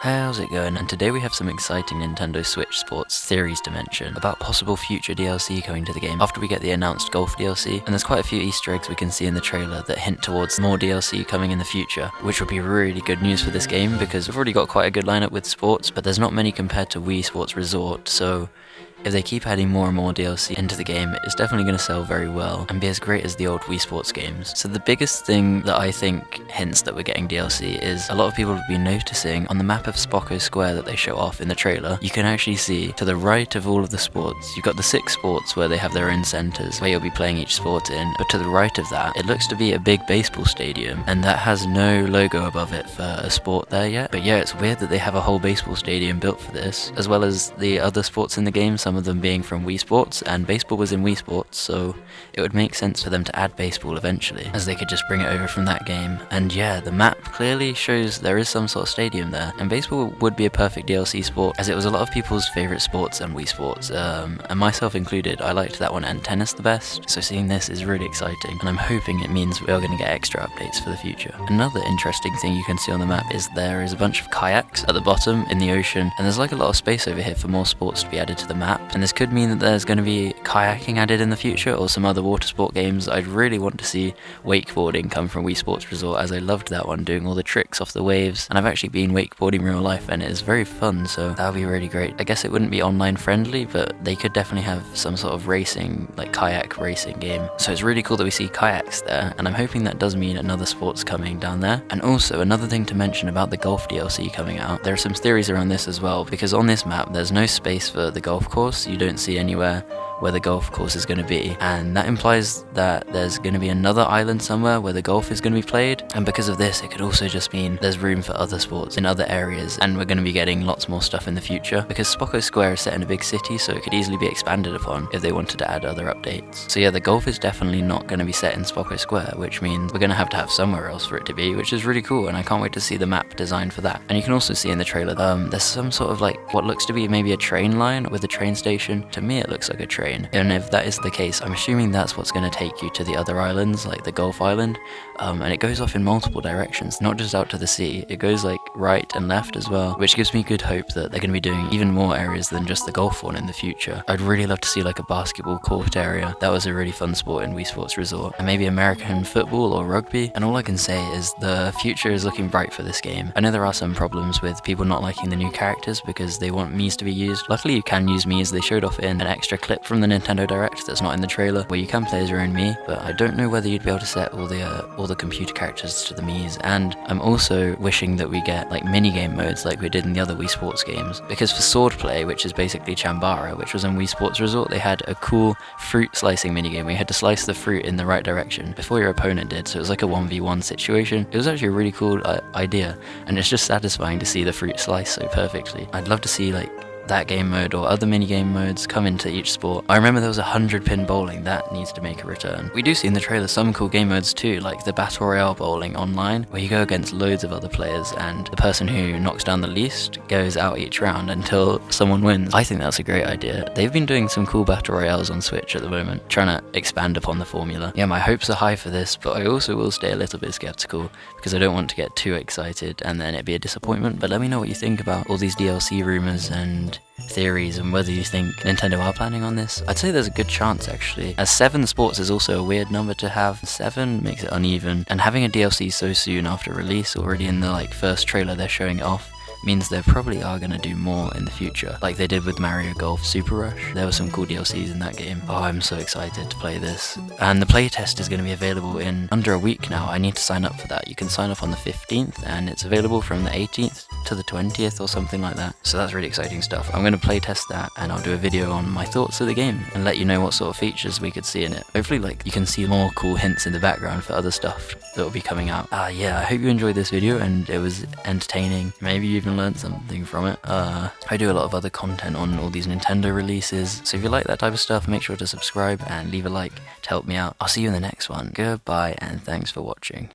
Hey, how's it going? And today we have some exciting Nintendo Switch Sports theories to mention about possible future DLC coming to the game after we get the announced Golf DLC, and there's quite a few Easter eggs we can see in the trailer that hint towards more DLC coming in the future, which would be really good news for this game because we've already got quite a good lineup with sports, but there's not many compared to Wii Sports Resort, so if they keep adding more and more DLC into the game, it's definitely going to sell very well and be as great as the old Wii Sports games. So the biggest thing that I think hints that we're getting DLC is a lot of people have been noticing on the map of Spocko Square that they show off in the trailer, you can actually see to the right of all of the sports, you've got the 6 sports where they have their own centers where you'll be playing each sport in, but to the right of that, it looks to be a big baseball stadium and that has no logo above it for a sport there yet. But yeah, it's weird that they have a whole baseball stadium built for this, as well as the other sports in the game, some of them being from Wii Sports, and baseball was in Wii Sports, so it would make sense for them to add baseball eventually, as they could just bring it over from that game. And yeah, the map clearly shows there is some sort of stadium there, and baseball would be a perfect DLC sport, as it was a lot of people's favourite sports and Wii Sports, and myself included. I liked that one and tennis the best, so seeing this is really exciting, and I'm hoping it means we are going to get extra updates for the future. Another interesting thing you can see on the map is there is a bunch of kayaks at the bottom in the ocean, and there's like a lot of space over here for more sports to be added to the map, and this could mean that there's going to be kayaking added in the future or some other water sport games. I'd really want to see wakeboarding come from Wii Sports Resort, as I loved that one, doing all the tricks off the waves, and I've actually been wakeboarding in real life and it is very fun, so that would be really great. I guess it wouldn't be online friendly, but they could definitely have some sort of racing, like kayak racing game. So it's really cool that we see kayaks there, and I'm hoping that does mean another sport's coming down there. And also another thing to mention about the golf DLC coming out, there are some theories around this as well, because on this map there's no space for the golf course. You don't see anywhere where the golf course is going to be, and that implies that there's going to be another island somewhere where the golf is going to be played, and because of this it could also just mean there's room for other sports in other areas, and we're going to be getting lots more stuff in the future, because Spocko Square is set in a big city, so it could easily be expanded upon if they wanted to add other updates. So yeah, the golf is definitely not going to be set in Spocko Square, which means we're going to have somewhere else for it to be, which is really cool, and I can't wait to see the map designed for that. And you can also see in the trailer there's some sort of like what looks to be maybe a train line with a train station. To me it looks like a train, and if that is the case, I'm assuming that's what's going to take you to the other islands, like the Golf Island, and it goes off in multiple directions, not just out to the sea, it goes like right and left as well, which gives me good hope that they're going to be doing even more areas than just the golf one in the future. I'd really love to see like a basketball court area. That was a really fun sport in Wii Sports Resort, and maybe American football or rugby. And all I can say is the future is looking bright for this game. I know there are some problems with people not liking the new characters because they want Mii's to be used. Luckily you can use Mii's. They showed off in an extra clip from the Nintendo Direct that's not in the trailer, where you can play as your own Mii, but I don't know whether you'd be able to set all the computer characters to the Mii's. And I'm also wishing that we get like mini-game modes like we did in the other Wii Sports games, because for swordplay, which is basically Chambara, which was in Wii Sports Resort, they had a cool fruit slicing minigame where you had to slice the fruit in the right direction before your opponent did, so it was like a 1v1 situation. It was actually a really cool idea, and it's just satisfying to see the fruit slice so perfectly. I'd love to see like that game mode or other minigame modes come into each sport. I remember there was 100-pin bowling, that needs to make a return. We do see in the trailer some cool game modes too, like the Battle Royale bowling online, where you go against loads of other players and the person who knocks down the least goes out each round until someone wins. I think that's a great idea. They've been doing some cool Battle Royales on Switch at the moment, trying to expand upon the formula. Yeah, my hopes are high for this, but I also will stay a little bit skeptical because I don't want to get too excited and then it'd be a disappointment. But let me know what you think about all these DLC rumors and theories, and whether you think Nintendo are planning on this. I'd say there's a good chance actually, as 7 sports is also a weird number to have. 7 makes it uneven, and having a DLC so soon after release, already in the like first trailer they're showing it off, means they probably are going to do more in the future, like they did with Mario Golf Super Rush. There were some cool DLCs in that game. Oh, I'm so excited to play this. And the playtest is going to be available in under a week now. I need to sign up for that. You can sign up on the 15th, and it's available from the 18th to the 20th or something like that. So that's really exciting stuff. I'm going to playtest that, and I'll do a video on my thoughts of the game and let you know what sort of features we could see in it. Hopefully like you can see more cool hints in the background for other stuff that will be coming out. Yeah, I hope you enjoyed this video and it was entertaining. Maybe you even learned something from it. I do a lot of other content on all these Nintendo releases, so if you like that type of stuff, make sure to subscribe and leave a like to help me out. I'll see you in the next one. Goodbye and thanks for watching.